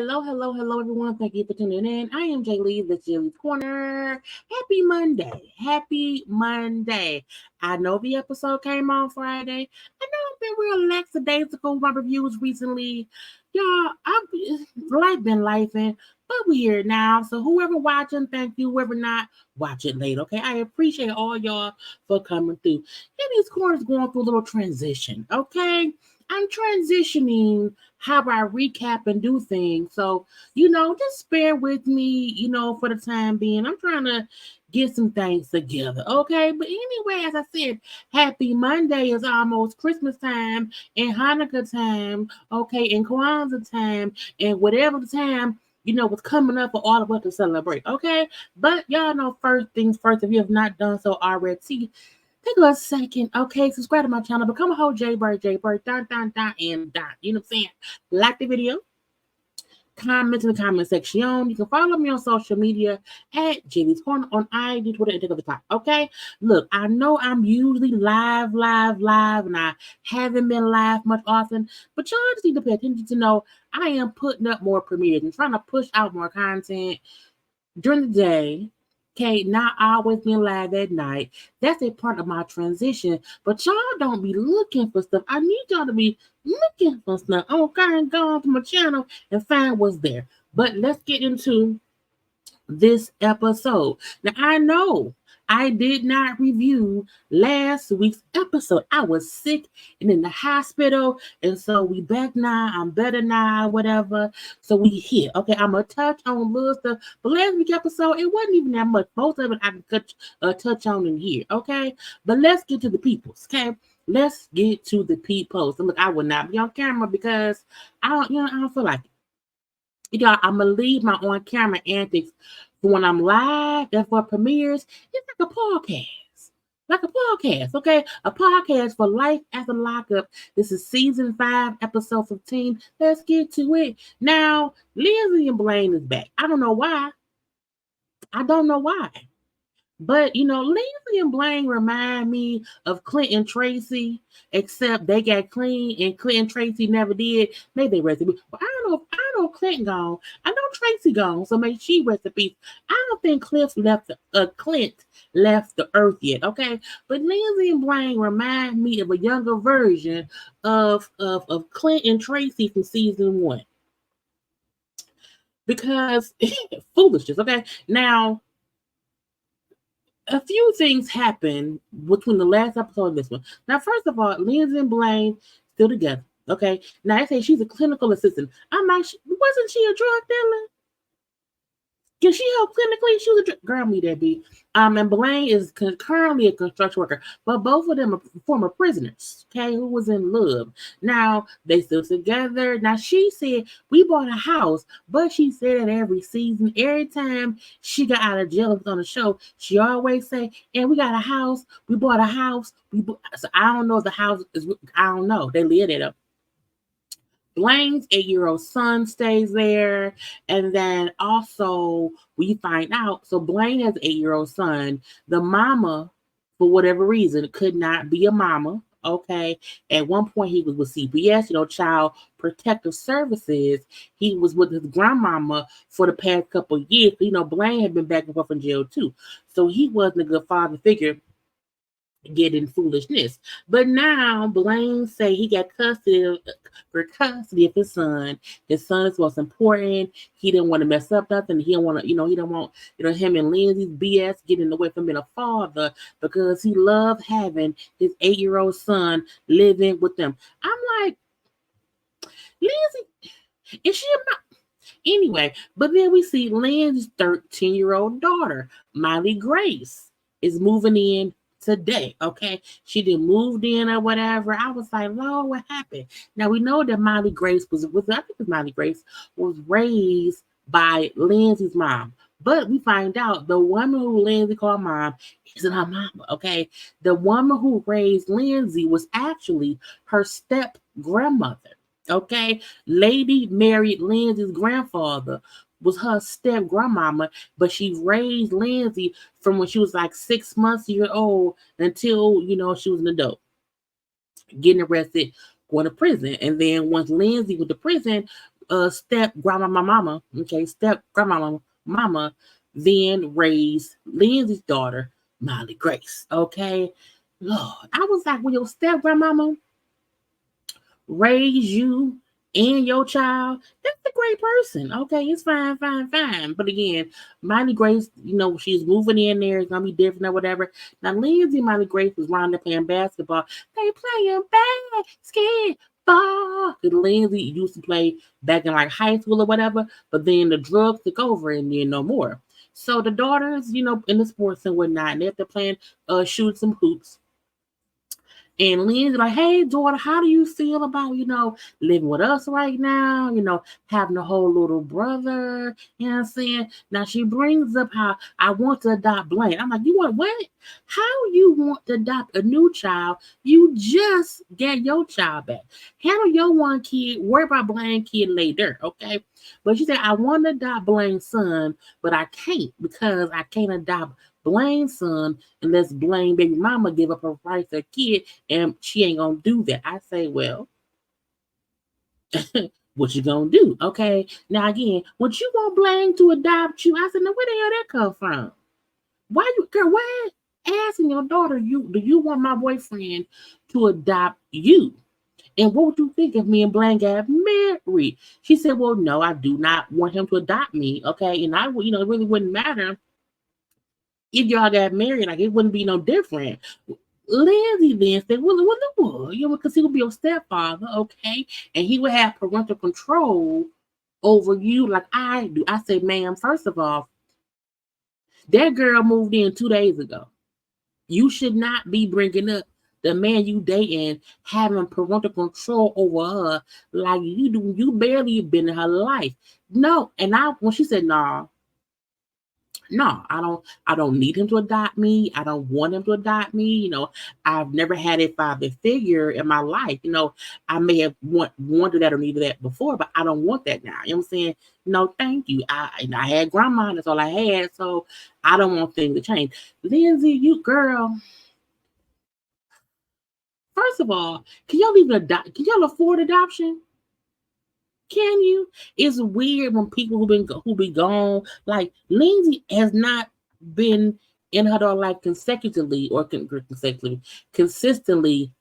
Hello, everyone. Thank you for tuning in. I am Jaylee, the JayLeesCorner. Happy Monday. Happy Monday. I know the episode came on Friday. I know I've been real lackadaisical with my reviews recently. Y'all, life been lifing, but we're here now. So whoever watching, thank you. Whoever not, watch it later, okay? I appreciate all y'all for coming through. These corners going through a little transition, okay? I'm transitioning how I recap and do things. So, just bear with me, for the time being. I'm trying to get some things together, okay? But anyway, as I said, happy Monday is almost Christmas time and Hanukkah time, okay, and Kwanzaa time, and whatever the time, what's coming up for all of us to celebrate, okay? But y'all know first things first, if you have not done so already, take a second, okay? Subscribe to my channel, become a whole JayBird, and dot. You know what I'm saying? Like the video, comment in the comment section. You can follow me on social media at JayLeesCorner on IG, Twitter, and TikTok. Okay? Look, I know I'm usually live, and I haven't been live much often, but y'all just need to pay attention to know I am putting up more premieres and trying to push out more content during the day. Okay, not always being live at night. That's a part of my transition. But y'all don't be looking for stuff. I need y'all to be looking for stuff. I'm going to go onto my channel and find what's there. But let's get into this episode. Now, I know I did not review last week's episode. I was sick and in the hospital, and so we back now. I'm better now, whatever. So we here. Okay, I'm gonna touch on little stuff. But last week's episode, it wasn't even that much. Most of it I can touch on in here. Okay, but let's get to the peoples. Okay. Let's get to the peoples. So look, I will not be on camera because I don't feel like it. Y'all, I'm gonna leave my on-camera antics for when I'm live and for premieres. It's like a podcast, okay? A podcast for life after lockup. This is season 5, episode 15. Let's get to it. Now, Lindsey and Blane is back. I don't know why. But, Lindsey and Blane remind me of Clint and Tracy, except they got clean and Clint and Tracy never did. Maybe they rest in peace. But I don't know Clint gone. I know Tracy gone, so may she rest in peace. I don't think Clint left the earth yet, okay? But Lindsey and Blane remind me of a younger version of Clint and Tracy from season 1. Because foolishness, okay? Now, a few things happened between the last episode and this one. Now, first of all, Lindsey and Blane still together. Okay. Now they say she's a clinical assistant. I'm like, wasn't she a drug dealer? Can she help clinically? She was a girl, me that be. And Blane is currently a construction worker, but both of them are former prisoners, okay, who was in love. Now they still together. Now she said we bought a house, but she said that every season, every time she got out of jail and was on the show, she always say, "And we got a house. We bought a house. So I don't know if the house is. I don't know. They live it up." Blaine's 8-year-old son stays there. And then also we find out, so Blane has an 8-year-old son. The mama, for whatever reason, could not be a mama. Okay. At one point he was with CPS, Child Protective Services. He was with his grandmama for the past couple of years. Blane had been back and forth in jail too. So he wasn't a good father figure getting foolishness. But now Blane say he got custody of his son. His son is what's important. He didn't want to mess up nothing. He don't want to, he don't want, him and Lindsey's BS getting away from being a father because he loved having his 8-year-old son living with them. I'm like, Lindsey, is she a anyway? But then we see Lindsey's 13-year-old daughter, Miley Grace, is moving in today, okay? She didn't move in or whatever. I was like, Lord, what happened? Now we know that Miley Grace was raised by Lindsey's mom. But we find out the woman who Lindsey called mom isn't her mama, okay? The woman who raised Lindsey was actually her step grandmother, okay? Lady married Lindsey's grandfather, was her step grandmama, but she raised Lindsey from when she was like 6 months old until, she was an adult, getting arrested, going to prison. And then once Lindsey went to prison, step grandma mama, okay, step grandma mama, then raised Lindsay's daughter, Molly Grace. Okay. Lord, I was like, when your step grandmama raise you and your child, that's a great person. Okay, it's fine, fine, fine. But again, Miley Grace, she's moving in there. It's gonna be different or whatever. Now, Lindsay and Miley Grace was around there playing basketball. They playing basketball. Because Lindsay used to play back in like high school or whatever, but then the drugs took over and then no more. So the daughters, in the sports and whatnot, and they're playing shoot some hoops. And Lynn's like, hey, daughter, how do you feel about, living with us right now? Having a whole little brother. You know what I'm saying? Now she brings up how I want to adopt Blane. I'm like, you want what? How you want to adopt a new child? You just get your child back. Handle your one kid, worry about Blane kid later, okay? But she said, I want to adopt Blane's son, but I can't because I can't adopt Blaine's son unless Blane baby mama give up her rights to a kid, and she ain't gonna do that. I say, well, what you gonna do? Okay. Now again, what you want Blane to adopt you? I said, now where the hell that come from? Why you girl? Why asking your daughter do you want my boyfriend to adopt you? And what would you think if me and Blane got married? She said, well, no, I do not want him to adopt me. Okay. And I it really wouldn't matter if y'all got married, like it wouldn't be no different. Lindsay then said, well, it would, because he would be your stepfather, okay? And he would have parental control over you like I do. I said, ma'am, first of all, that girl moved in 2 days ago. You should not be bringing up the man you dating having parental control over her like you do. You barely been in her life. No, and when she said, nah, no, I don't need him to adopt me. I don't want him to adopt me. I've never had a father figure in my life. I may have wanted that or needed that before, but I don't want that now. You know what I'm saying? No, thank you. I had grandma, that's all I had. So I don't want things to change. Lindsay, you girl. First of all, can y'all even adopt? Can y'all afford adoption? Can you? It's weird when people who be gone. Like Lindsay has not been in her life consecutively or consistently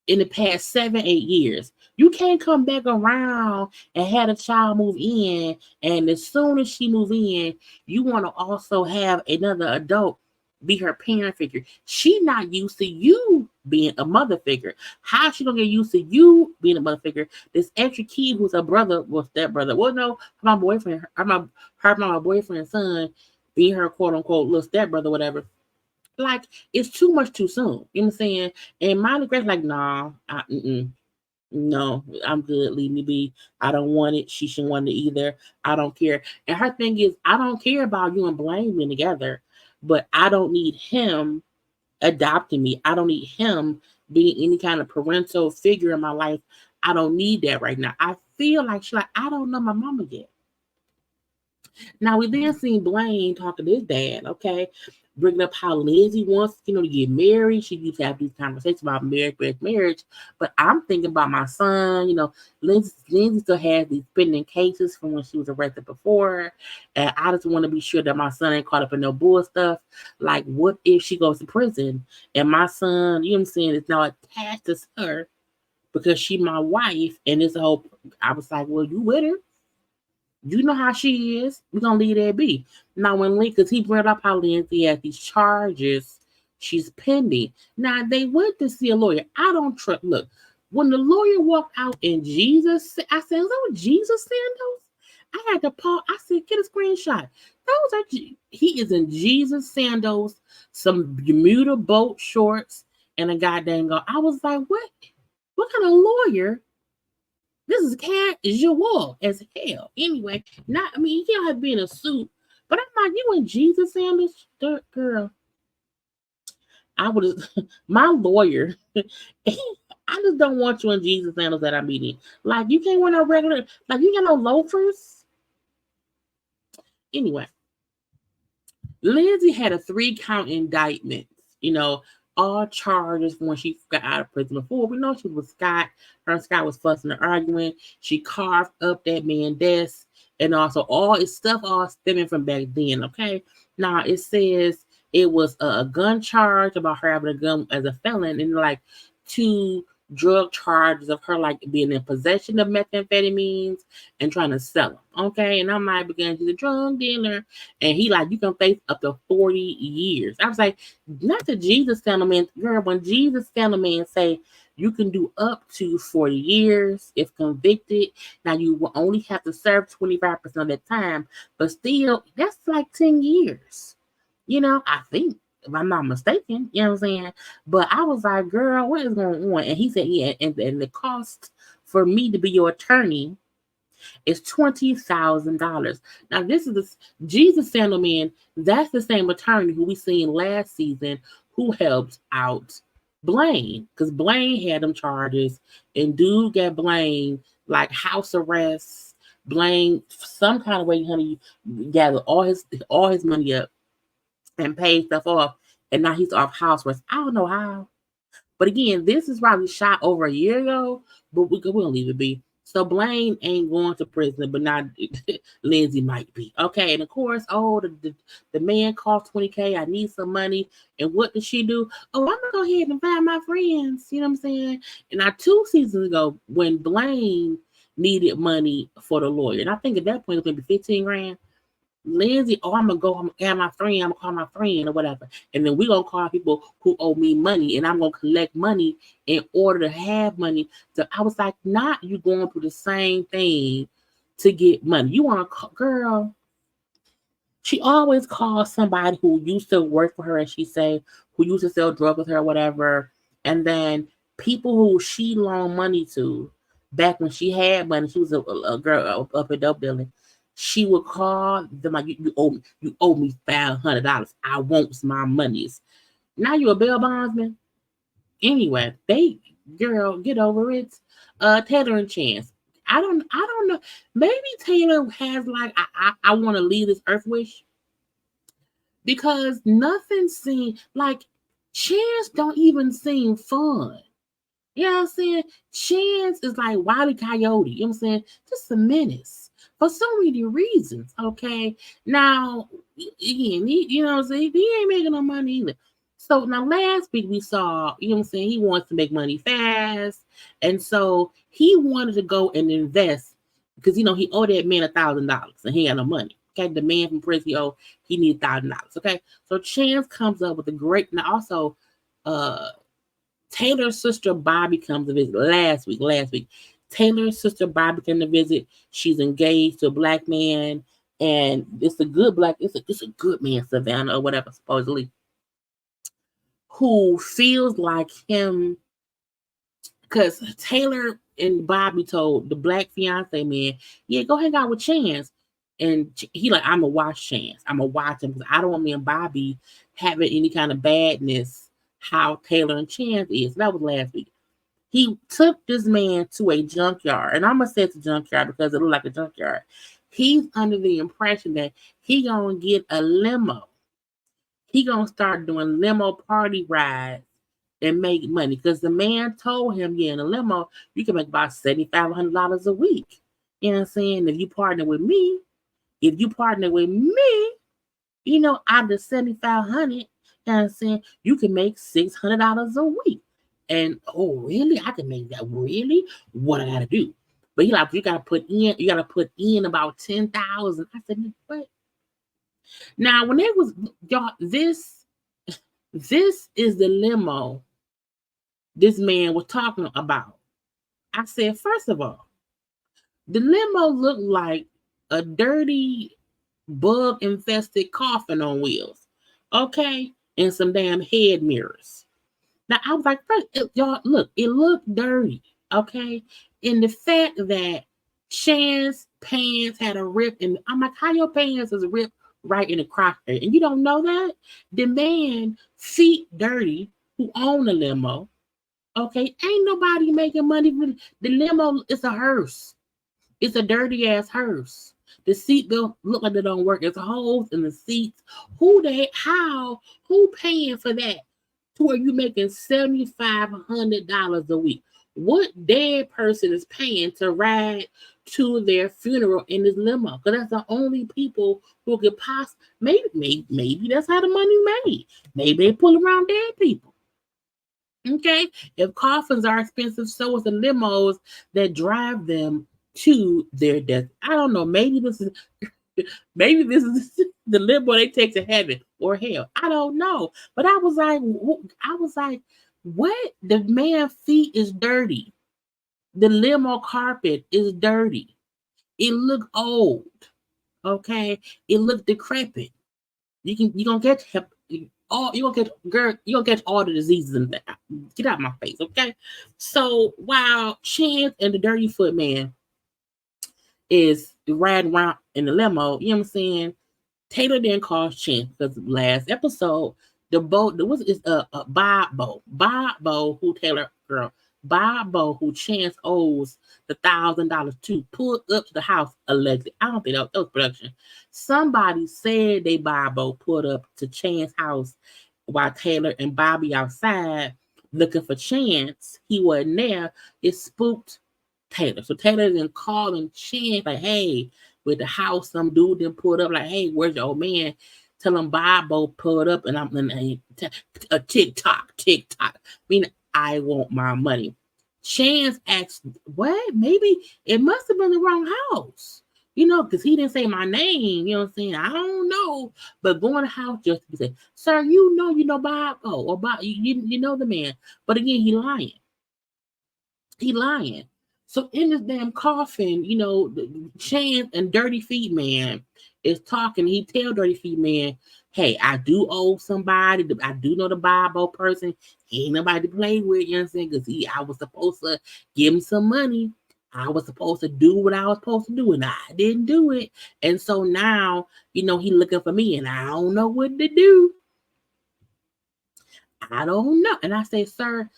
in the past 7-8 years. You can't come back around and have a child move in, and as soon as she move in, you want to also have another adult be her parent figure. She not used to you being a mother figure. How she gonna get used to you being a mother figure? This extra kid who's a brother, well, stepbrother. Well, no, my boyfriend, my boyfriend's son, being her quote unquote little stepbrother, whatever. Like it's too much too soon. You know what I'm saying? And Miley Grace like, nah, no, I'm good. Leave me be. I don't want it. She shouldn't want it either. I don't care. And her thing is, I don't care about you and Blane being together, but I don't need him adopting me. I don't need him being any kind of parental figure in my life. I don't need that right now. I feel like she's like, I don't know my mama yet. Now we then seen Blane talking to his dad, okay, bringing up how Lindsay wants, to get married. She used to have these conversations about marriage. But I'm thinking about my son. Lindsay still has these pending cases from when she was arrested before, and I just want to be sure that my son ain't caught up in no bull stuff. Like, what if she goes to prison and my son, you know what I'm saying, is now attached to her because she my wife, and this whole. I was like, well, you with her? You know how she is. We're gonna leave that be. Now when because he brought up how Lindsay has these charges she's pending. Now they went to see a lawyer. I don't trust look, when the lawyer walked out in Jesus, I said, is that what Jesus sandals? I had to pause. I said, get a screenshot. Those are he is in Jesus sandals, some Bermuda boat shorts, and a goddamn go. I was like, what? What kind of lawyer? This is casual as hell. Anyway, he don't have to be in a suit. But I'm like, you in Jesus sandals? Girl. I would have, my lawyer, I just don't want you in Jesus sandals at our meeting. Like, you can't wear no regular, like, you got no loafers. Anyway, Lindsay had a 3-count indictment, all charges when she got out of prison. Before we know she was Scott. Her and Scott was fussing and arguing. She carved up that man's desk, and also all his stuff all stemming from back then. Okay, now it says it was a gun charge about her having a gun as a felon, and like 2 drug charges of her like being in possession of methamphetamines and trying to sell them. Okay, and I'm like, because she's a drug dealer, and he like, you can face up to 40 years. I was like, not the Jesus gentleman, girl. When Jesus gentleman say you can do up to 40 years if convicted. Now you will only have to serve 25% of that time, but still, that's like 10 years. I think, if I'm not mistaken, you know what I'm saying? But I was like, girl, what is going on? And he said, yeah, and the cost for me to be your attorney is $20,000. Now, this is the Jesus Sandalman. That's the same attorney who we seen last season who helped out Blane, because Blane had them charges, and dude got Blane like house arrest. Blane, some kind of way, honey, gathered all his money up and paid stuff off, and now he's off house arrest. I don't know how. But again, this is probably shot over a year ago, but we'll leave it be. So Blane ain't going to prison, but now Lindsey might be. Okay, and of course, the man cost $20K. I need some money. And what did she do? Oh, I'm gonna go ahead and find my friends. You know what I'm saying? And now 2 seasons ago, when Blane needed money for the lawyer, and I think at that point it was maybe 15 grand. Lindsey, I'm gonna call my friend or whatever. And then we're gonna call people who owe me money, and I'm gonna collect money in order to have money. So I was like, not you going through the same thing to get money. You wanna call, girl. She always calls somebody who used to work for her, as she say, who used to sell drugs with her or whatever, and then people who she loaned money to back when she had money. She was a girl up at dope dealing. She would call them like, you owe me $500. I want my monies. Now you're a bail bondsman. Anyway, girl, get over it. Taylor and Chance. I don't know. Maybe Taylor has like I want to leave this earth wish, because nothing seems like Chance don't even seem fun. You know what I'm saying? Chance is like Wile E. Coyote. You know what I'm saying? Just a menace for so many reasons. Okay. Now, again, you know what I'm saying? He ain't making no money either. So now last week we saw, you know what I'm saying, he wants to make money fast. And so he wanted to go and invest because, he owed that man $1,000 and he had no money. Okay. The man from prison, he needs $1,000. Okay. So Chance comes up with a great, now also, Taylor's sister Bobby comes to visit last week. Taylor's sister Bobby came to visit. She's engaged to a black man, and it's a good man, Savannah or whatever, supposedly, who feels like him, because Taylor and Bobby told the black fiance man, yeah, go hang out with Chance. And he like, I'm going to watch Chance. I'm going to watch him because I don't want me and Bobby having any kind of badness how Taylor and Chance is. That was last week. He took this man to a junkyard. And I'm going to say it's a junkyard because it looked like a junkyard. He's under the impression that he going to get a limo. He going to start doing limo party rides and make money. Because the man told him, yeah, in a limo, you can make about $7,500 a week. You know what I'm saying? If you partner with me, out of the $7,500, you know what I'm saying, you can make $600 a week. And oh, really? I can make that. Really? What I gotta do? But he like, you gotta put in about 10,000. I said, what? Now, when it was y'all, this is the limo this man was talking about. I said, first of all, the limo looked like a dirty, bug-infested coffin on wheels. Okay? And some damn head mirrors. Now, I was like, y'all, look, it looked dirty. Okay? And the fact that Chan's pants had a rip, and I'm like, how your pants is ripped right in the crotch area? And you don't know that? The man, feet dirty, who owned a limo, okay, ain't nobody making money with the limo. It's a hearse. It's a dirty ass hearse. The seatbelt look like they don't work. There's holes in the seats. Who paying for that? to where you making $7,500 a week. What dead person is paying to ride to their funeral in this limo? Because that's the only people who could possibly, maybe that's how the money's made. Maybe they pull around dead people. Okay, if coffins are expensive, so is the limos that drive them to their death. I don't know. Maybe this is the limo they take to heaven or hell. I don't know. But I was like, what? The man's feet is dirty. The limo carpet is dirty. It look old. Okay, it look decrepit. You gonna get all you gonna get girl. You gonna catch all the diseases in that. Get out of my face, okay? So while Chance and the Dirty Foot Man is riding around in the limo, you know what I'm saying? Taylor didn't call Chance because last episode the boat there was Bob who Taylor girl Bob who Chance owes the $1,000 to pulled up to the house allegedly. I don't think that was production. Somebody said they Bob pulled up to Chance's house while Taylor and Bobby outside looking for Chance. He wasn't there. It spooked Taylor. So Taylor then calling Chance like, hey, with the house, some dude then pulled up like, hey, where's your old man? Tell him Bobo pulled up and I'm a TikTok. I mean, I want my money. Chance asked, what? Maybe it must have been the wrong house. You know, because he didn't say my name. You know what I'm saying? I don't know. But going to the house just to say, sir, you know Bobo or Bob, you know the man. But again, he lying. So in this damn coffin, you know, Chance and Dirty Feet Man is talking. He tell Dirty Feet Man, hey, I do owe somebody. I do know the Bible person. He ain't nobody to play with, you know what I'm saying? Because I was supposed to give him some money. I was supposed to do what I was supposed to do, and I didn't do it. And so now, you know, he looking for me, and I don't know what to do. I don't know. And I say, sir,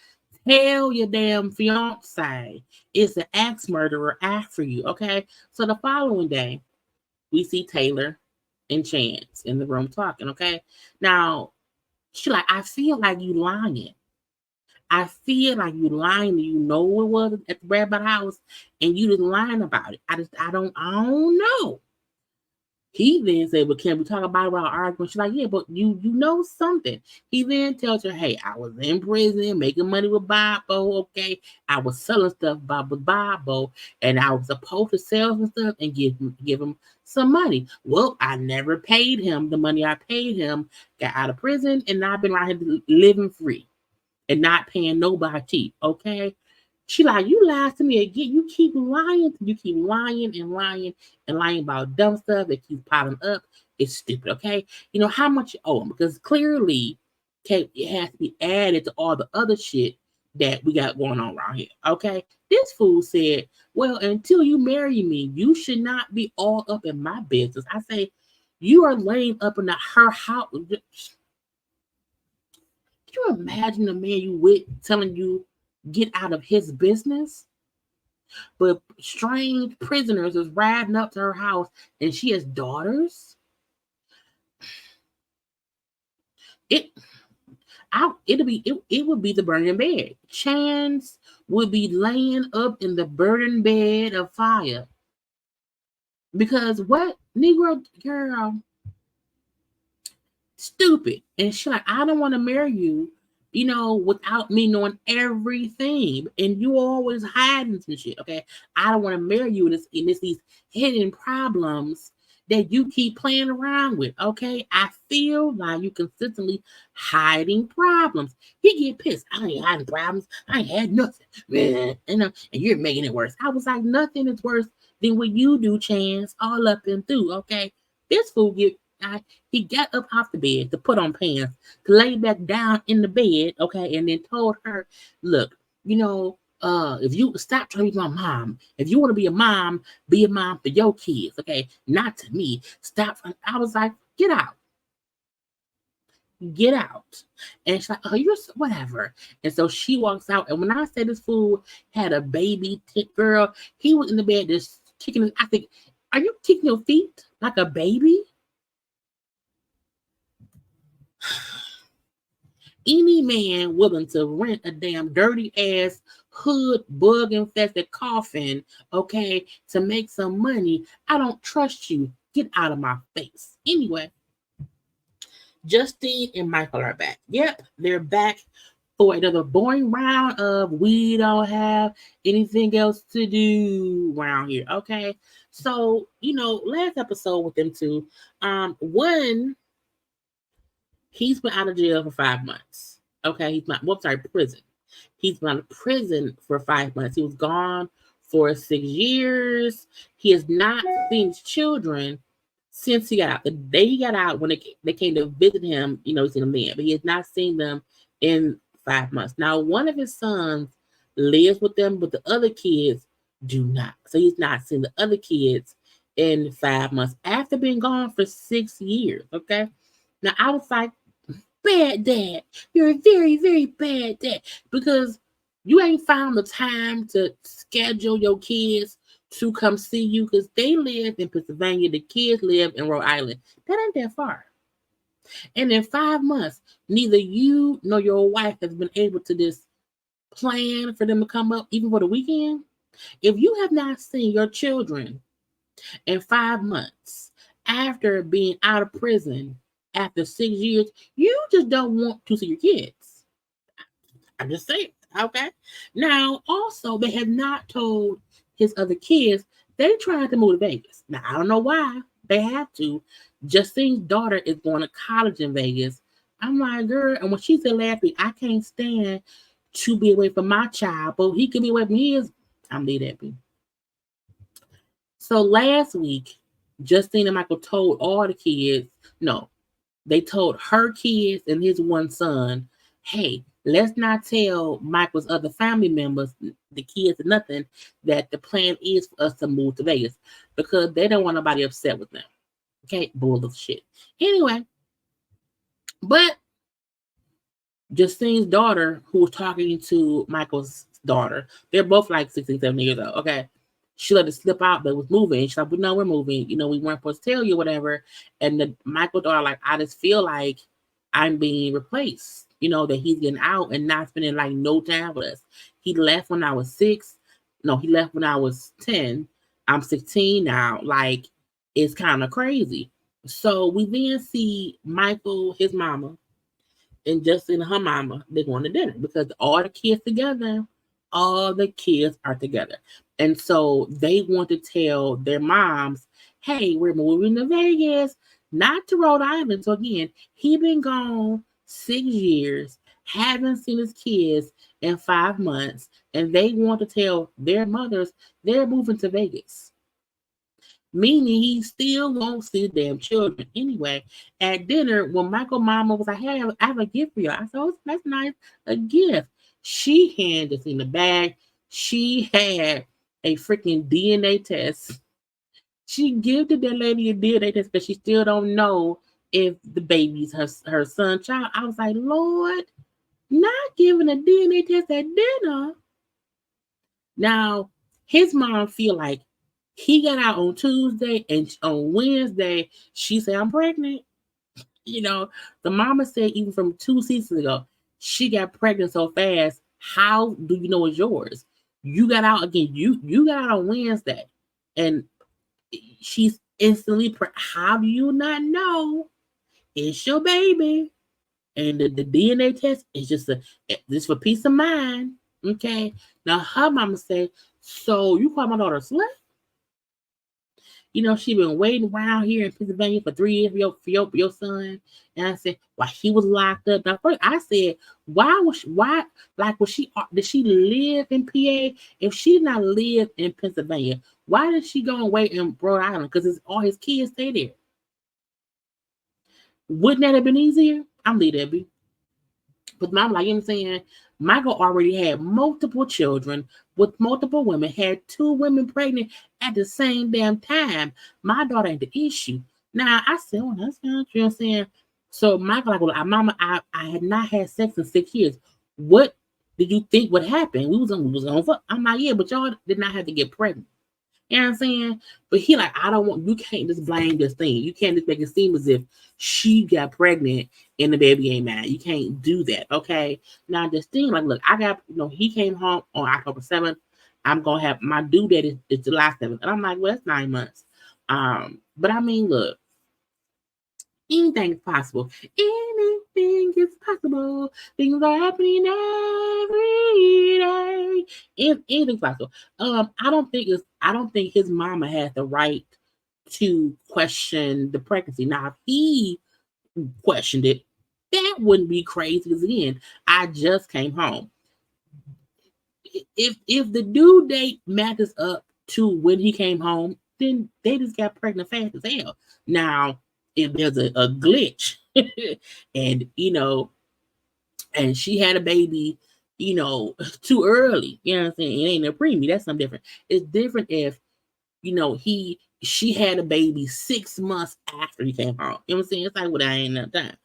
tell your damn fiance it's an axe murderer after you, okay? So the following day, we see Taylor and Chance in the room talking, okay? Now, she like, I feel like you lying. I feel like you lying. You know what it was at the Rabbit House, and you just lying about it. I don't know. He then said, well, can we talk about our argument? She's like, yeah, but you know something. He then tells her, hey, I was in prison making money with Bobo, okay? I was selling stuff with Bobo, and I was supposed to sell some stuff and give him some money. Well, I never paid him the money I paid him, got out of prison, and I've been right here living free and not paying nobody, okay? She like, you lied to me again. You keep lying. You keep lying and lying and lying about dumb stuff that keeps piling up. It's stupid, okay? You know how much you owe him because clearly, okay, it has to be added to all the other shit that we got going on around here, okay? This fool said, well, until you marry me, you should not be all up in my business. I say, you are laying up in her house. Can you imagine the man you with telling you get out of his business? But strange prisoners is riding up to her house and she has daughters. It would be the burning bed. Chance would be laying up in the burning bed of fire. Because what? Negro girl, stupid. And she like, I don't want to marry you, you know, without me knowing everything. And you always hiding some shit, okay? I don't want to marry you in these hidden problems that you keep playing around with, okay? I feel like you consistently hiding problems. He get pissed. I ain't hiding problems. I ain't had nothing. Man, and you're making it worse. I was like, nothing is worse than what you do, Chance, all up and through, okay? This fool he got up off the bed to put on pants, to lay back down in the bed, okay, and then told her, look, you know, if you stop trying to be my mom, if you want to be a mom for your kids, okay, not to me. Stop. I was like, get out. And she's like, oh, you're whatever. And so she walks out. And when I said this fool had a baby girl, he was in the bed just kicking I think, are you kicking your feet like a baby? Any man willing to rent a damn dirty ass hood bug infested coffin, okay, to make some money, I don't trust you. Get out of my face. Anyway, Justine and Michael are back. Yep, they're back for another boring round of we don't have anything else to do around here. Okay. So, last episode with them two, one, he's been out of jail for 5 months. Okay, prison. He's been out of prison for 5 months. He was gone for 6 years. He has not seen his children since he got out. The day he got out, when they came to visit him, he's in a man, but he has not seen them in 5 months. Now, one of his sons lives with them, but the other kids do not. So he's not seen the other kids in 5 months after being gone for 6 years. Okay. Now, I was like, bad dad. You're a very, very bad dad because you ain't found the time to schedule your kids to come see you because they live in Pennsylvania. The kids live in Rhode Island. That ain't that far. And in 5 months, neither you nor your wife has been able to just plan for them to come up even for the weekend. If you have not seen your children in 5 months after being out of prison after 6 years, you just don't want to see your kids. I'm just saying, okay? Now, also, they have not told his other kids they tried to move to Vegas. Now, I don't know why they have to. Justine's daughter is going to college in Vegas. I'm like, girl, and when she said last week, I can't stand to be away from my child, but he can be away from his, I'm leave that be. So last week, Justine and Michael told all the kids, no, they told her kids and his one son, hey, let's not tell Michael's other family members, the kids or nothing, that the plan is for us to move to Vegas because they don't want nobody upset with them. Okay, bull of shit. Anyway, but Justine's daughter, who was talking to Michael's daughter, they're both like 16, 17 years old. Okay. She let it slip out that was moving. She's like, we know we're moving. We weren't supposed to tell you, whatever. And the Michael daughter, like, I just feel like I'm being replaced. That he's getting out and not spending like no time with us. He left when I was 6. No, he left when I was 10. I'm 16 now. Like, it's kind of crazy. So we then see Michael, his mama, and Justine and her mama, they're going to dinner because all the kids are together. And so they want to tell their moms, hey, we're moving to Vegas, not to Rhode Island. So again, he been gone 6 years, haven't seen his kids in 5 months, and they want to tell their mothers they're moving to Vegas. Meaning he still won't see the damn children. Anyway, at dinner, when Michael mama was like, hey, I have a gift for you. I said, oh, that's nice, a gift. She handed us in the bag. She had a freaking DNA test. She gifted that lady a DNA test because she still don't know if the baby's her son child. I was like, Lord, not giving a DNA test at dinner. Now, his mom feel like he got out on Tuesday and on Wednesday, she said, I'm pregnant. The mama said even from 2 seasons ago, she got pregnant so fast. How do you know it's yours? You got out again. You got out on Wednesday and she's instantly how do you not know it's your baby? And the DNA test is just for peace of mind. Okay. Now her mama said, so you call my daughter slut? She been waiting around here in Pennsylvania for 3 years for your son. And I said, why he was locked up. Now first I said, did she live in PA? If she did not live in Pennsylvania, why did she go and wait in Rhode Island? Because all his kids stay there. Wouldn't that have been easier? I'm leave that be. But I'm like, I'm saying, Michael already had multiple children with multiple women, had 2 women pregnant at the same damn time. My daughter ain't the issue. Now, I said, oh, that's not true. I'm saying, so Michael, like, well, mama, I had not had sex in 6 years. What did you think would happen? We was on fuck. I'm like, yeah, but y'all did not have to get pregnant. You know what I'm saying? But he like, you can't just blame this thing. You can't just make it seem as if she got pregnant and the baby ain't mad. You can't do that, okay? Now, Justine, like, look, he came home on October 7th. I'm going to have, my due date is July 7th. And I'm like, well, that's 9 months. But I mean, look, anything's possible. Anything is possible. Things are happening every day. Anything's possible. I don't think his mama has the right to question the pregnancy. Now, if he questioned it, that wouldn't be crazy. Because again, I just came home. If the due date matches up to when he came home, then they just got pregnant fast as hell. Now, if there's a glitch and and she had a baby, too early, you know what I'm saying? It ain't a preemie, that's something different. It's different if, she had a baby 6 months after he came home. You know what I'm saying? It's like, well, that ain't enough time.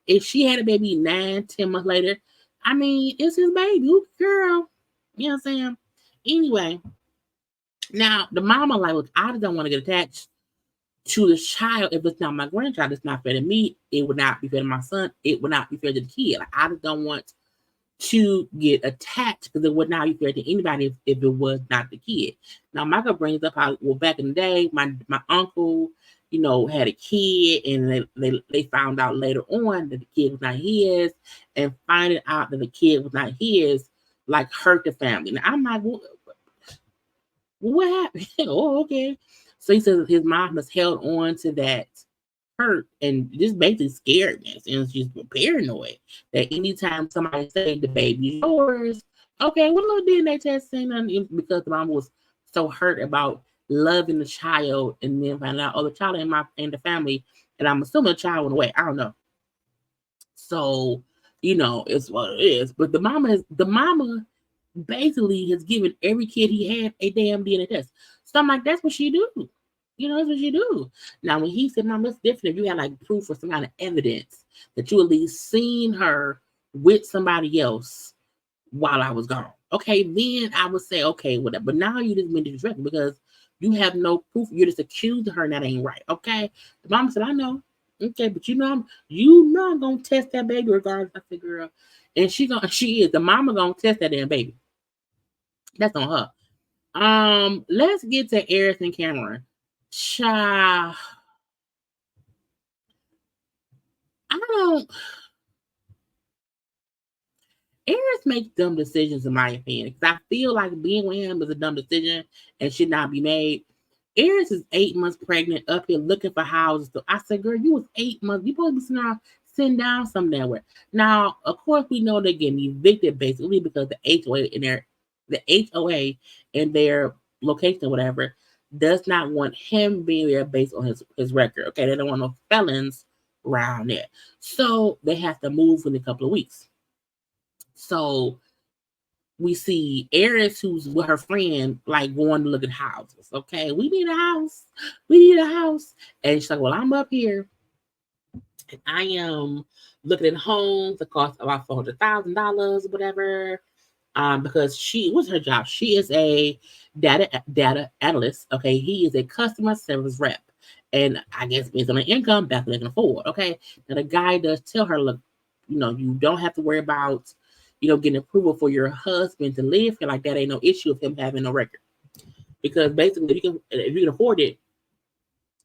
If she had a baby 9-10 months later, I mean, it's his baby. Ooh, girl. You know what I'm saying? Anyway, now the mama like, look, I just don't want to get attached to the child. If it's not my grandchild, it's not fair to me. It would not be fair to my son. It would not be fair to the kid. Like, I just don't want to get attached because it would not be fair to anybody if it was not the kid. Now, Michael brings up how, well, back in the day, my uncle, had a kid, and they found out later on that the kid was not his, and finding out that the kid was not his, like, hurt the family. Now, I'm like, what happened? Oh, okay. So he says his mom has held on to that hurt and just basically scaredness, and she's paranoid that anytime somebody say the baby's yours, okay, what little DNA test saying nothing, because the mom was so hurt about loving the child and then finding out, oh, the child in the family, and I'm assuming the child went away. I don't know. So, it's what it is. But the mama basically has given every kid he had a damn DNA test. So I'm like, that's what she do. That's what you do. Now, when he said, Mom, that's different. If you had like proof or some kind of evidence that you at least seen her with somebody else while I was gone, okay, then I would say, okay, whatever. But now you just been disrespectful because you have no proof. You're just accusing her, and that ain't right, okay? The mom said, I know. Okay, but I'm gonna test that baby regardless. I said, girl, and she is. The mama gonna test that damn baby. That's on her. Let's get to Aries and Cameron. Cha, Aries makes dumb decisions in my opinion, because I feel like being with him is a dumb decision and should not be made. Aries is 8 months pregnant, up here looking for houses. So I said, girl, you was 8 months. You supposed to be sitting down somewhere. Now, of course, we know they're getting evicted basically because the HOA in their location or whatever does not want him being there based on his record. Okay, they don't want no felons around there. So they have to move in a couple of weeks. So we see Aries, who's with her friend, like going to look at houses. Okay, we need a house. And she's like, well, I'm up here and I am looking at homes that cost about $400,000 or whatever. Because what's her job? She is a data analyst. Okay, he is a customer service rep, and I guess based on the income, that's what they can afford. Okay, now the guy does tell her, look, you don't have to worry about, getting approval for your husband to live here. Like, that ain't no issue of him having no record, because basically, if you can afford it,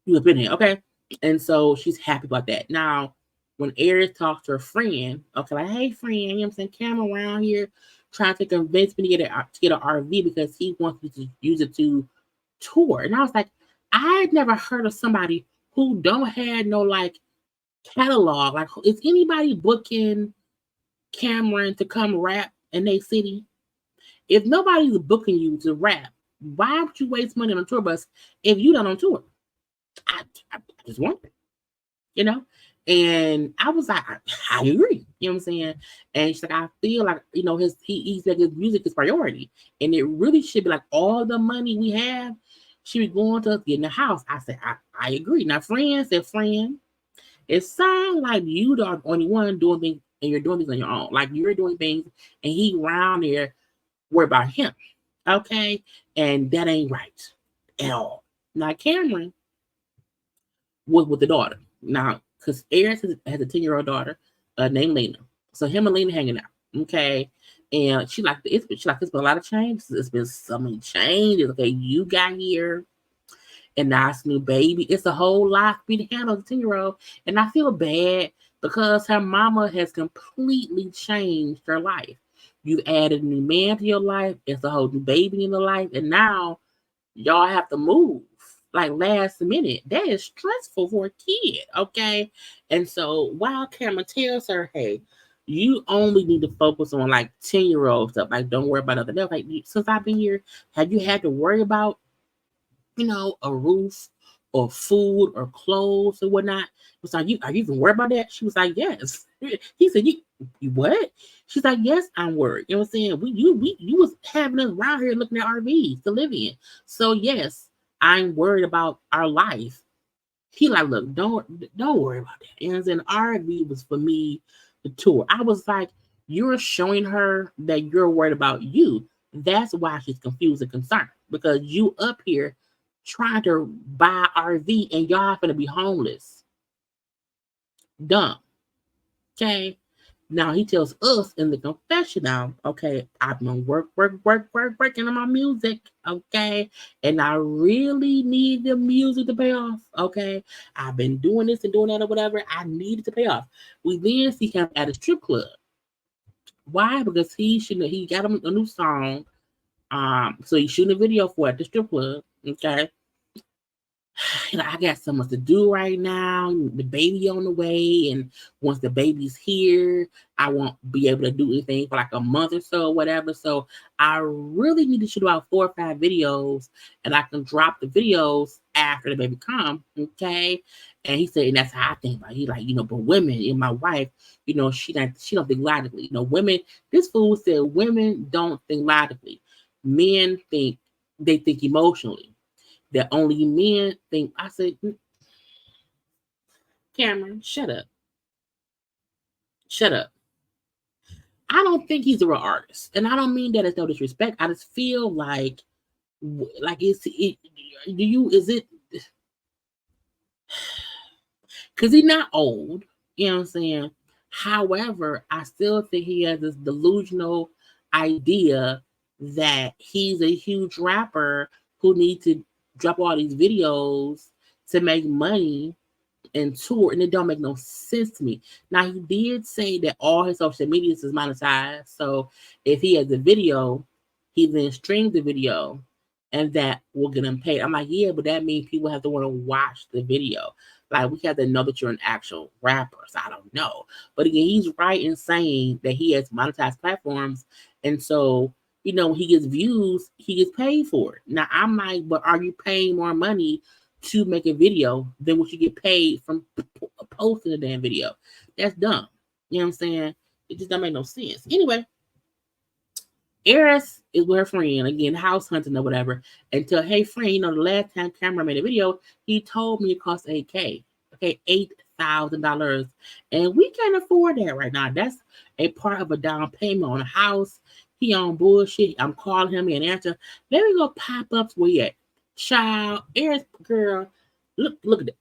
you have been here. Okay, and so she's happy about that. Now, when Aries talks to her friend, okay, like, hey friend, you know what I'm saying, Cameron around here trying to convince me to get an RV because he wants me to use it to tour. And I was like, I had never heard of somebody who don't have no like catalog. Like, is anybody booking Cameron to come rap in their city? If nobody's booking you to rap, why would you waste money on a tour bus if you don't on tour? I just wonder, And I was like, I agree. You know what I'm saying? And she's like, I feel like, he's like, his music is priority. And it really should be like all the money we have should be going to us getting a house. I said, I agree. Now, friend, it sounds like you the only one doing things and you're doing things on your own. Like, you're doing things and he around there worry about him. Okay? And that ain't right. at all. Now, Cameron was with the daughter. Now, because Aries has a 10-year-old daughter named Lena. So him and Lena hanging out. Okay. And she like, it's been a lot of changes. It's been so many changes. Okay, you got here. And now it's a new baby. It's a whole lot for me to handle as a 10-year-old. And I feel bad because her mama has completely changed her life. You've added a new man to your life. It's a whole new baby in the life. And now y'all have to move like last minute. That is stressful for a kid, okay? And so while Cameron tells her, hey, you only need to focus on like 10-year-old stuff. Like, don't worry about nothing else. Like, since I've been here, have you had to worry about, a roof or food or clothes or whatnot? It was like, are you even worried about that? She was like, yes. He said, you what? She's like, yes, I'm worried. You know what I'm saying? You was having us around here looking at RVs to live in. So yes, I'm worried about our life. He like, look, don't worry about that. You know what I'm saying? RV was for me the tour. I was like, you're showing her that you're worried about you. That's why she's confused and concerned. Because you up here trying to buy RV and y'all gonna be homeless. Dumb. Okay. Now he tells us in the confessional, okay, I've been working on my music, okay, and I really need the music to pay off, okay. I've been doing this and doing that or whatever. I need it to pay off. We then see him at a strip club. Why? Because he got him a new song, so he's shooting a video for it at the strip club, okay. I got so much to do right now. The baby on the way, and once the baby's here, I won't be able to do anything for like a month or so, or whatever. So I really need to shoot about 4 or 5 videos, and I can drop the videos after the baby come. Okay. And he said, and that's how I think about it. He like, but women, and my wife, she don't think logically. Women. This fool said women don't think logically. Men think emotionally. That only men think. I said, Cameron, shut up. Shut up. I don't think he's a real artist. And I don't mean that as no disrespect. I just feel like is it, because he's not old, you know what I'm saying? However, I still think he has this delusional idea that he's a huge rapper who needs to drop all these videos to make money and tour, and it don't make no sense to me. Now, he did say that all his social media is monetized, so if he has a video, he then streams the video, and that will get him paid. I'm like, yeah, but that means people have to want to watch the video. Like, we have to know that you're an actual rapper. So I don't know. But again, he's right in saying that he has monetized platforms, and so when he gets views, he gets paid for it. Now, I'm like, but are you paying more money to make a video than what you get paid from posting a damn video? That's dumb. You know what I'm saying? It just don't make no sense. Anyway, Aries is with her friend, again, house hunting or whatever, and tell, hey, friend, the last time Cameron made a video, he told me it cost $8,000. Okay, $8,000. And we can't afford that right now. That's a part of a down payment on a house. He on bullshit. I'm calling him and answer. Let me go pop up where you at. Child, Aries girl, look at that.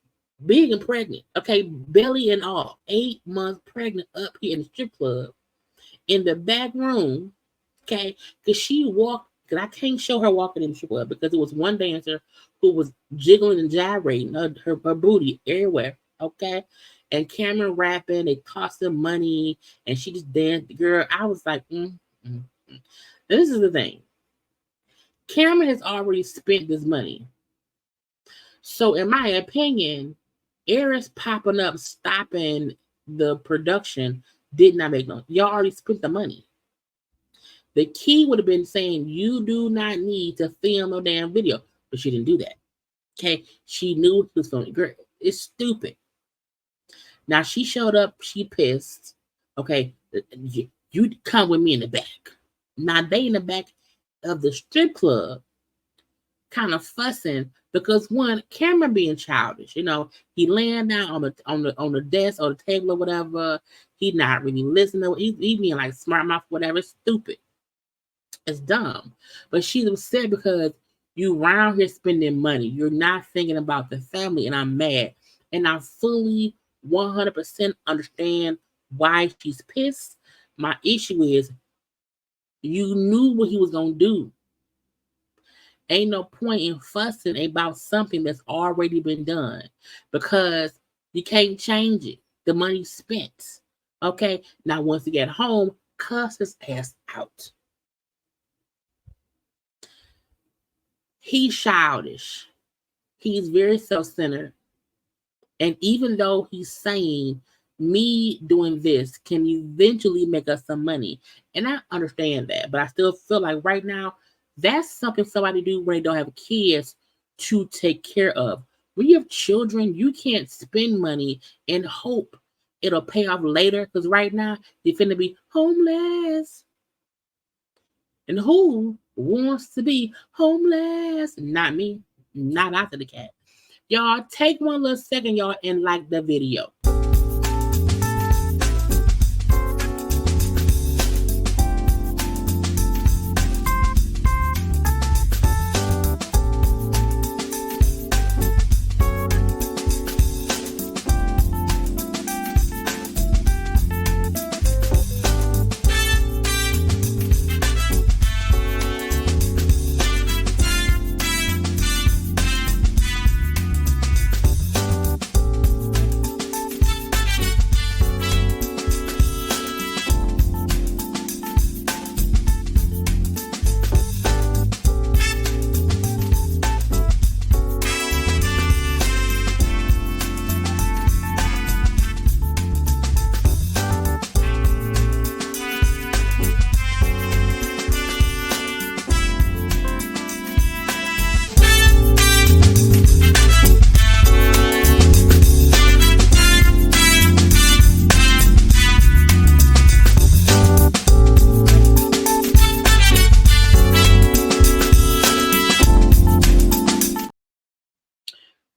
Big and pregnant. Okay, belly and all. 8 months pregnant up here in the strip club. In the back room. Okay, because she walked, because I can't show her walking in the strip club because it was one dancer who was jiggling and gyrating her booty everywhere. Okay, and Cameron rapping, they cost him money, and she just danced. Girl, I was like, This is the thing. Cameron has already spent this money. So, in my opinion, Aries popping up, stopping the production did not make no. Y'all already spent the money. The key would have been saying, you do not need to film no damn video. But she didn't do that. Okay? She knew he was filming. Girl, it's stupid. Now, she showed up. She pissed. Okay? You come with me in the back. Now, they in the back of the strip club kind of fussing because, one, Cameron being childish. He laying down on the desk or the table or whatever. He not really listening. He being like smart mouth, whatever. It's stupid. It's dumb. But she's upset because You around here spending money. You're not thinking about the family, and I'm mad. And I fully 100% understand why she's pissed. My issue is you knew what he was going to do. Ain't no point in fussing about something that's already been done because you can't change it. The money's spent. Okay? Now, once you get home, cuss his ass out. He's childish. He's very self-centered. And even though he's saying me doing this can eventually make us some money, and I understand that, but I still feel like right now that's something somebody do when they don't have kids to take care of. When you have children, you can't spend money and hope it'll pay off later because right now you're finna be homeless. And who wants to be homeless? Not me. Not after the cat. Y'all take one little second, y'all, and like the video.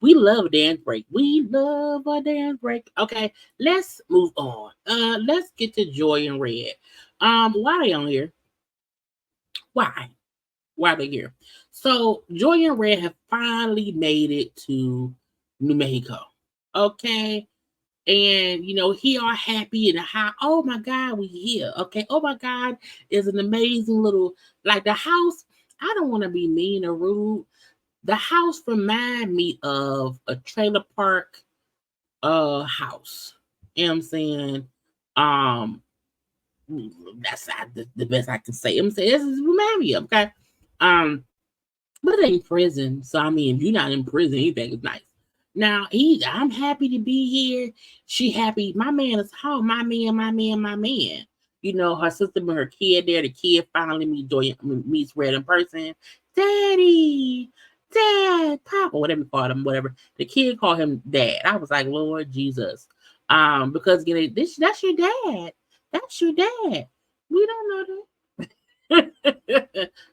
We love a dance break. We love a dance break. Okay, let's move on. Let's get to Joy and Red. Why are they on here? Why? Why are they here? So Joy and Red have finally made it to New Mexico. Okay. And he are happy and how, oh my God, we here. Okay. Oh my God, is an amazing little like the house. I don't want to be mean or rude. The house remind me of a trailer park house. You know what I'm saying? Um that's the best I can say. I'm saying this is remind me of, okay. But it ain't prison. So I mean if you're not in prison, anything is nice. Now I'm happy to be here. She happy. My man is home. My man. Her sister and her kid there. The kid finally meets Red in person. Daddy, Dad, Papa, whatever you call him, whatever. The kid called him Dad. I was like, Lord Jesus. Because that's your dad. That's your dad. We don't know that.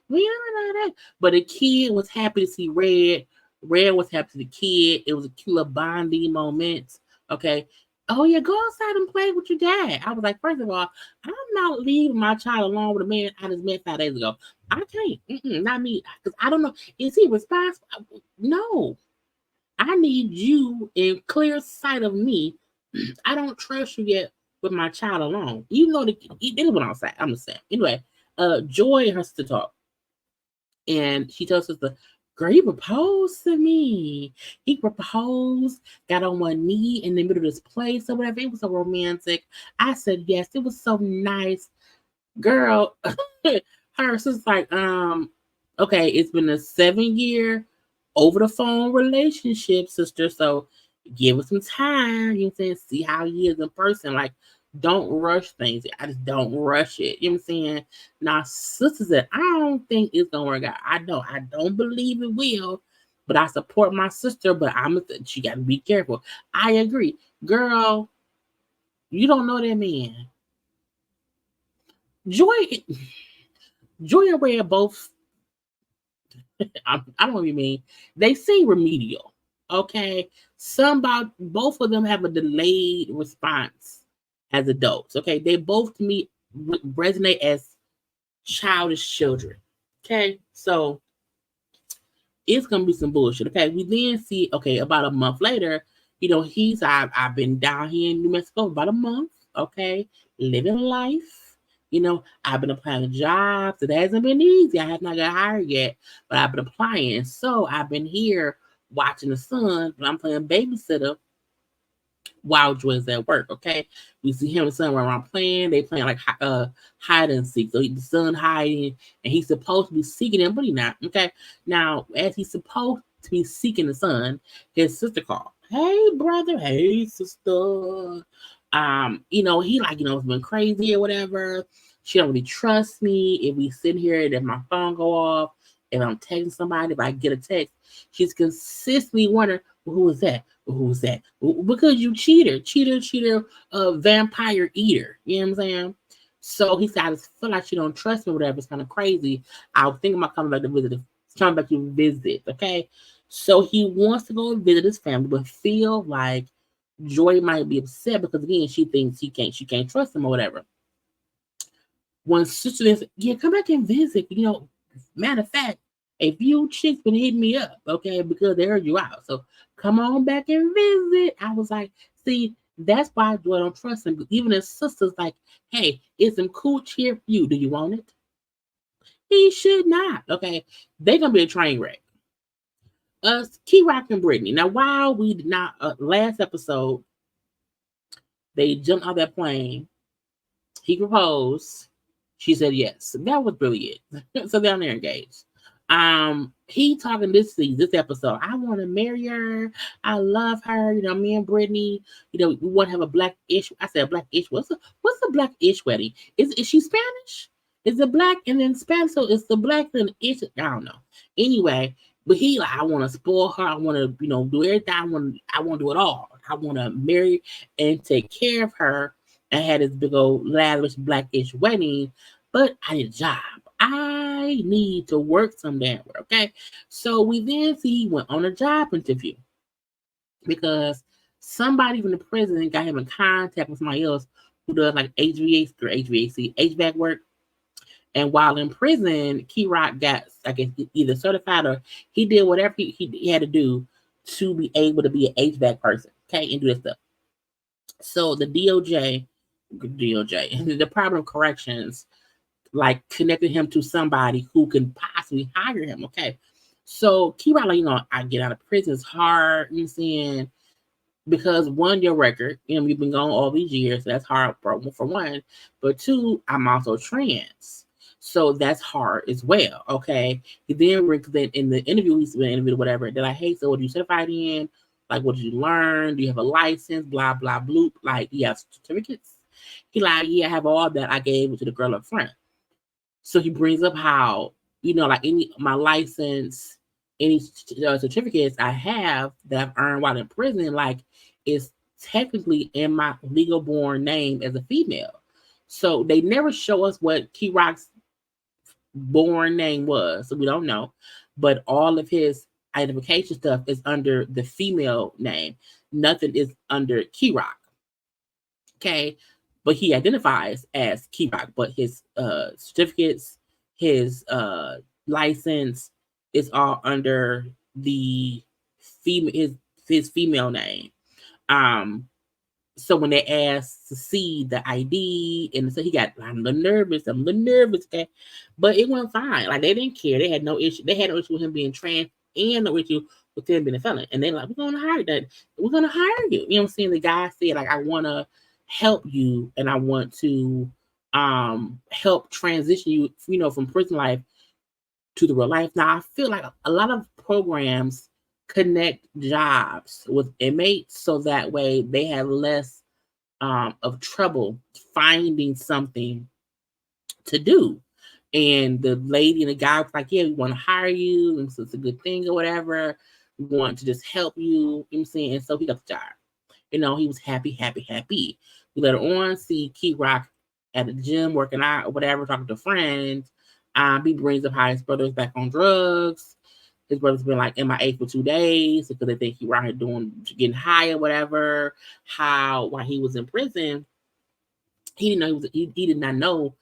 We don't know that. But the kid was happy to see Red. Red was happy to the kid. It was a cute little bonding moment. Okay. Oh yeah, go outside and play with your dad. I was like, first of all, I'm not leaving my child alone with a man I just met 5 days ago. I can't. Not me. Because I don't know. Is he responsible? No. I need you in clear sight of me. I don't trust you yet with my child alone. You know they went outside. I'm just saying. Anyway, Joy and her sister talk. And she tells us girl, he proposed to me. He proposed, got on one knee in the middle of this place or whatever. It was so romantic. I said yes. It was so nice. Girl, her sister's like, okay, it's been a 7-year over the phone relationship, sister. So give us some time. You know what I'm saying? See how he is in person. Like, don't rush things. I just don't rush it. You know what I'm saying? Now, sister said, I don't think it's gonna work out. I don't believe it will, but I support my sister. But she gotta be careful. I agree. Girl, you don't know that man. Joy and Red both, I don't know what you mean. They seem remedial. Okay. Both of them have a delayed response as adults. Okay. They both to me resonate as childish children. Okay. So it's gonna be some bullshit. Okay, we then see, okay, about a month later, I've been down here in New Mexico about a month, okay, living life. I've been applying jobs. It hasn't been easy. I have not got hired yet, but I've been applying. So I've been here watching the son, but I'm playing babysitter while Joy's at work. Okay, we see him and the son around playing. They playing like hide and seek. So the son hiding, and he's supposed to be seeking him, but he's not. Okay, now as he's supposed to be seeking the son, his sister called. Hey brother, hey sister. He like it's been crazy or whatever. She don't really trust me. If we sit here and if my phone go off, if I'm texting somebody, if I get a text, she's consistently wondering, well, who is that? Who's that? Because you cheater, vampire eater. You know what I'm saying? So he said, I just feel like she don't trust me, whatever. It's kind of crazy. I was thinking about coming back to visit. Okay. So he wants to go visit his family, but feel like Joy might be upset because again, she thinks she can't trust him or whatever. One sister said, yeah, come back and visit. Matter of fact, a few chicks been hitting me up, okay, because they heard you out. So come on back and visit. I was like, see, that's why I don't trust him. Even his sister's like, hey, it's some cool cheer for you. Do you want it? He should not. Okay. They're gonna be a train wreck. Us, KRock and Brittany. Now, while we did not last episode, they jumped out that plane. He proposed. She said yes. That was really it. So they're engaged. He talking this episode. I want to marry her. I love her. Me and Brittany. We want to have a black-ish. I said black-ish. What's the black-ish wedding? Is she Spanish? Is it black and then Spanish? So it's the black and ish. I don't know. Anyway, but he like, I want to spoil her. I want to do everything. I want to do it all. I want to marry and take care of her and had this big old lavish blackish wedding, but I need a job. I need to work some damn way, okay? So we then see he went on a job interview because somebody from the prison got him in contact with somebody else who does like HVAC work. And while in prison, KRock got, I guess, either certified or he did whatever he had to do to be able to be an HVAC person, okay, and do this stuff. So the DOJ, the Department of Corrections, like connected him to somebody who can possibly hire him. Okay. So KRock, like, I get out of prison, it's hard, you know what I'm saying? Because one, your record, you've been gone all these years, so that's hard for one. But two, I'm also trans. So that's hard as well. Okay. He then in the interview, he's been interviewed, whatever. They're like, hey, so what are you certified in? Like, what did you learn? Do you have a license? Blah, blah, bloop. Like, do you have certificates? He like, yeah, I have all that. I gave it to the girl up front. So he brings up how, like my license, any certificates I have that I've earned while in prison, like, is technically in my legal born name as a female. So they never show us what KRock's born name was, so we don't know. But all of his identification stuff is under the female name. Nothing is under KRock. Okay. But he identifies as KRock, but his certificates, his license is all under the female his female name. So when they asked to see the ID, and so he got, I'm a little nervous, okay, but it went fine. Like they didn't care. They had no issue. They had no issue with him being trans, and no issue with him being a felon. And they're like, we're gonna hire that. We're gonna hire you. You know what I'm saying? The guy said, like, I want to help you, and I want to help transition you, from prison life to the real life. Now I feel like a lot of programs connect jobs with inmates so that way they have less of trouble finding something to do. And the lady and the guy was like, yeah, we want to hire you, and so it's a good thing or whatever. We want to just help you, you know what I'm saying? And so he got the job. He was happy. We later on see KRock at the gym working out or whatever, talking to friends. He brings up how his brother's back on drugs. His brother's been like MIA for 2 days because they think he was out here getting high or whatever. While he was in prison, he did not know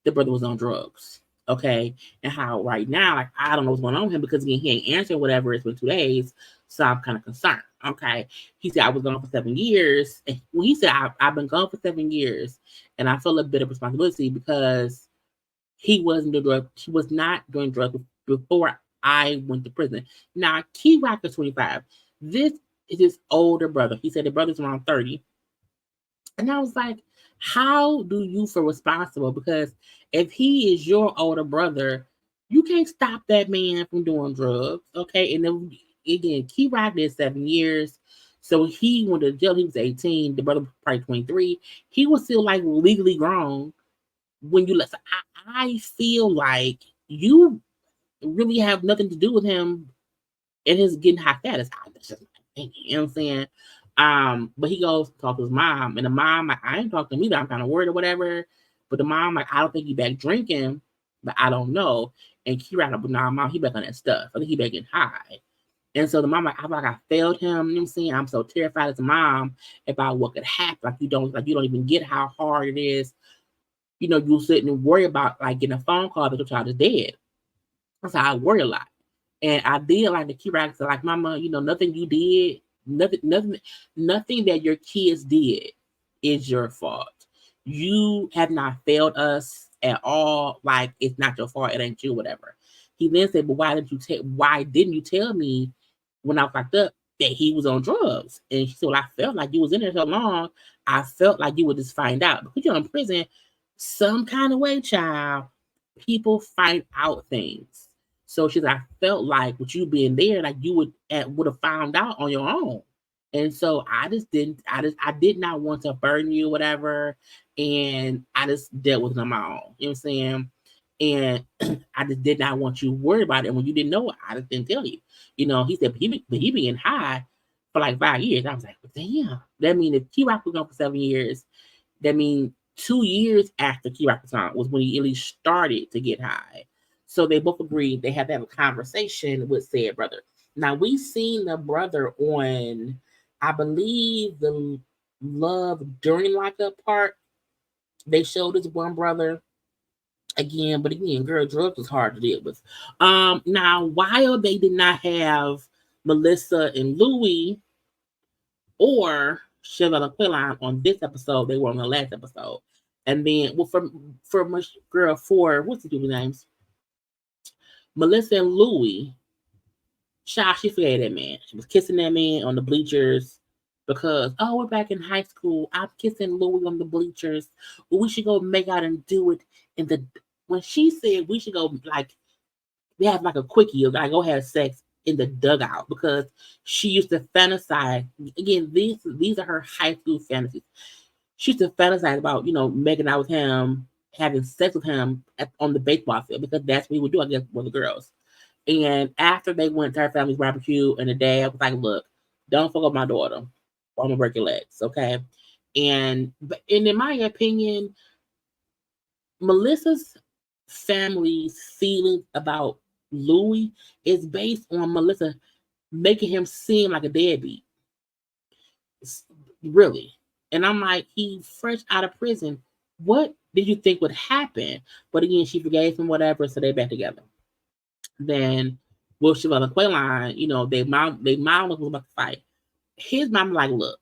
the brother was on drugs. Okay. And how right now, like, I don't know what's going on with him because again, he ain't answering whatever. It's been 2 days. So I'm kind of concerned. Okay. He said, I was gone for 7 years. And when he said, I've been gone for 7 years and I feel a bit of responsibility because he wasn't doing drugs. He was not doing drugs before I went to prison. Now, KRock is 25. This is his older brother. He said the brother's around 30. And I was like, how do you feel responsible? Because if he is your older brother, you can't stop that man from doing drugs. Okay. And then again, KRock did 7 years. So he went to jail. He was 18. The brother was probably 23. He was still like legally grown when you let. I feel like you really have nothing to do with him and his getting high status. That's just my opinion, you know what I'm saying? But he goes to talk to his mom, and the mom, like, I ain't talking to me, but I'm kind of worried or whatever. But the mom, like, I don't think he back drinking, but I don't know. And KRock, like, nah, mom, he back on that stuff. I think he back getting high. And so the mom, like, I feel like I failed him. You know what I'm saying? I'm so terrified as a mom about what could happen. Like you don't even get how hard it is. You know, you sit and worry about like getting a phone call that your child is dead. That's how I worry a lot. And I did like the KRock said, like, Mama, you know, nothing you did, nothing that your kids did is your fault. You have not failed us at all. Like, it's not your fault. It ain't you, whatever. He then said, but why didn't you tell me when I was locked up that he was on drugs? And she said, well, I felt like you was in there so long. I felt like you would just find out. Because you're in prison, some kind of way, child, people find out things. So she's like, I felt like with you being there, like you would have found out on your own. And so I did not want to burden you, whatever. And I just dealt with it on my own. You know what I'm saying? And I just did not want you worried about it. And when you didn't know it, I just didn't tell you. You know, he said, but he being high for like 5 years. I was like, well, damn. That means if KRock was gone for 7 years, that means 2 years after KRock was on was when he at least started to get high. So they both agreed they had to have a conversation with said brother. Now we seen the brother on, I believe, the Love During Lockup part. They showed this one brother again, but again, girl, drugs was hard to deal with. Now while they did not have Melissa and Louie or Chevelle and Quillan on this episode, they were on the last episode. And then, well, for my girl, for what's the dude's names? Melissa and Louie, child, she forgave that man. She was kissing that man on the bleachers because, oh, we're back in high school. I'm kissing Louie on the bleachers. Well, we should go make out and do it in the. When she said we should go, like, we have like a quickie, like go have sex in the dugout because she used to fantasize. Again, these are her high school fantasies. She used to fantasize about, you know, making out with him, having sex with him on the baseball field because that's what he would do, I guess, with the girls. And after they went to her family's barbecue, and the dad was like, "Look, don't fuck up my daughter. I'm gonna break your legs, okay?" And in my opinion, Melissa's family's feelings about Louis is based on Melissa making him seem like a deadbeat. Really. And I'm like, he's fresh out of prison. What did you think would happen? But again, she forgave him, whatever, so they're back together. Then Will Chevelle and Quayline, you know, they mom was about to fight. His mom like, look,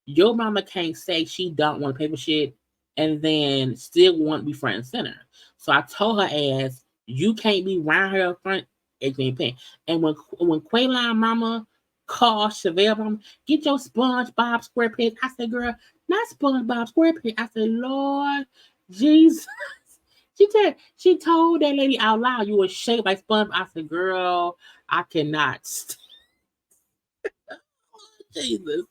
your mama can't say she don't want to pay for shit and then still want to be front and center. So I told her ass, you can't be round her up front and you ain't paying. And when Quayline mama called Chevelle mama, get your SpongeBob SquarePants. I said, girl, not SpongeBob SquarePants. I said, Lord Jesus. She told that lady out loud, you were shaped like SpongeBob. I said, girl, I cannot. Jesus.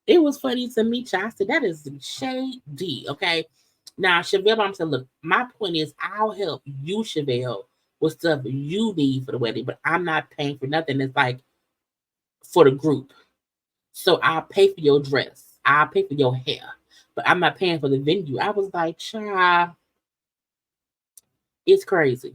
It was funny to me, I said, that is shady, okay? Now, Chevelle mom said, look, my point is, I'll help you, Chevelle, with stuff you need for the wedding, but I'm not paying for nothing. It's like for the group. So I'll pay for your dress. I'll pay for your hair, but I'm not paying for the venue. I was like, child, it's crazy.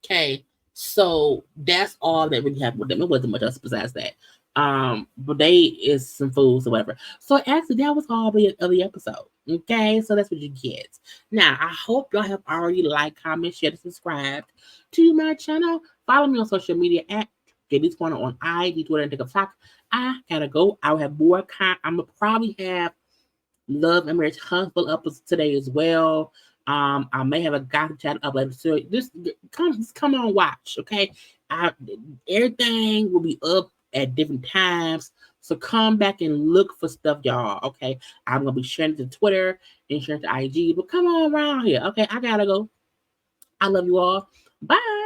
Okay. So that's all that really happened with them. It wasn't much else besides that. But they is some fools or whatever. So actually, that was all of the episode. Okay, so that's what you get. Now, I hope y'all have already liked, comment, shared, and subscribed to my channel. Follow me on social media at JayLeesCorner on IG, Twitter, and TikTok. I gotta go. I'll have more I'm gonna probably have Love and Marriage Huntsville episodes today as well. I may have a gossip chat up later. So just come on, watch, okay? Everything will be up at different times. So come back and look for stuff, y'all. Okay. I'm gonna be sharing it to Twitter and sharing it to IG. But come on around here. Okay, I gotta go. I love you all. Bye.